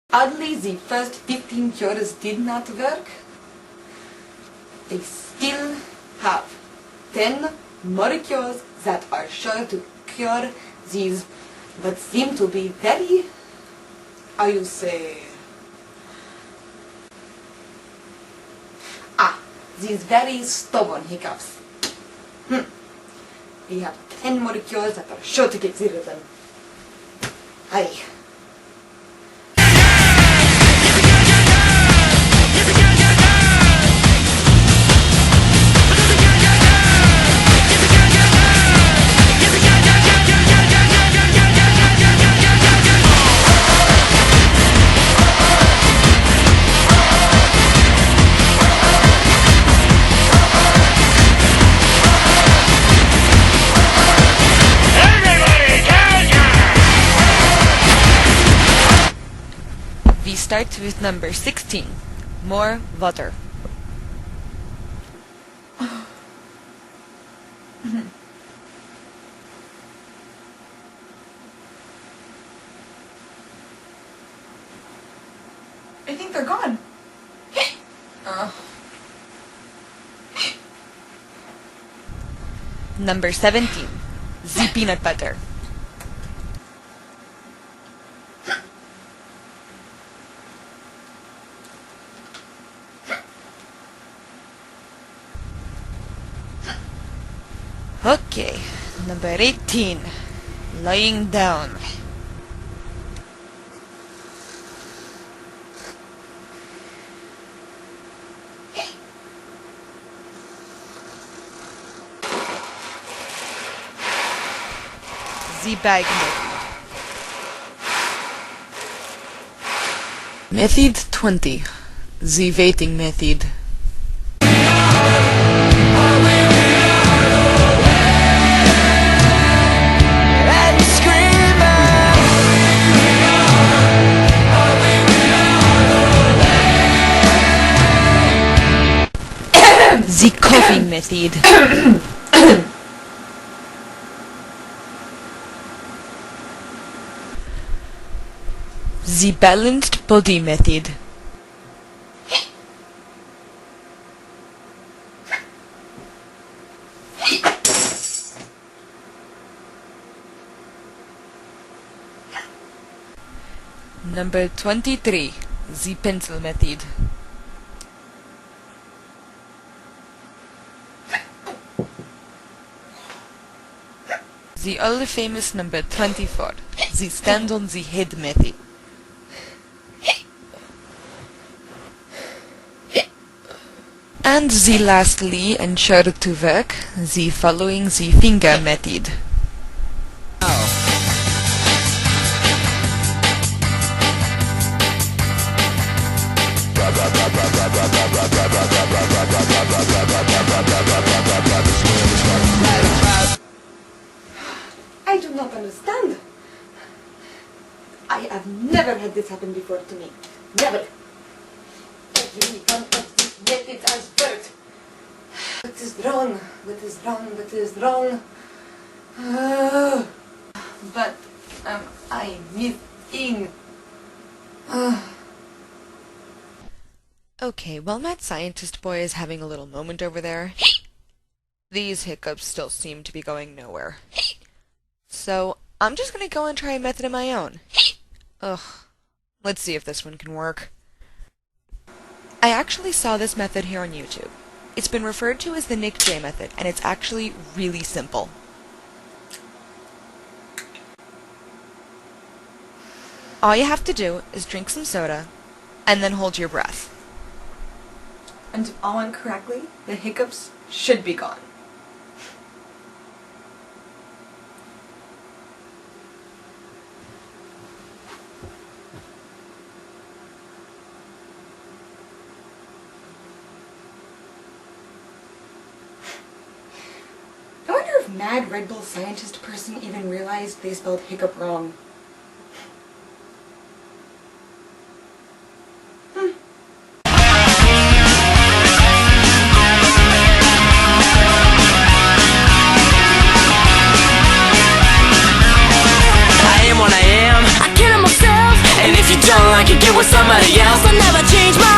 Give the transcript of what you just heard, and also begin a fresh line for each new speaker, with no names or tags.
Oddly, the first 15 cures did not work. They still have 10 more cures that are sure to cure these, but seem to be very, how you say, these very stubborn hiccups. We have 10 more cures that are sure to get rid of them. Aye.
We start with number 16, more water.
I think they're gone.
Number 17, the peanut butter. Okay, number 18, lying down. The bag method. Method 20, the waiting method. The coughing method. The balanced body method. Number 23, the pencil method. The all famous number 24, the stand on the head method. And the lastly, and sure to work, the following the finger method.
I do not understand. I have never had this happen before to me. Never. Every one of these methods has worked. What is wrong? What is wrong? What is wrong? But am I missing?
Okay, while Mad Scientist Boy is having a little moment over there, these hiccups still seem to be going nowhere. So, I'm just gonna go and try a method of my own. Let's see if this one can work. I actually saw this method here on YouTube. It's been referred to as the Nick J method, and it's actually really simple. All you have to do is drink some soda, and then hold your breath.
And if all went correctly, the hiccups should be gone. I wonder if Mad Red Bull Scientist person even realized they spelled hiccup wrong.
I am what I am. I can't myself. And if you don't like it, get with somebody else.
I never change my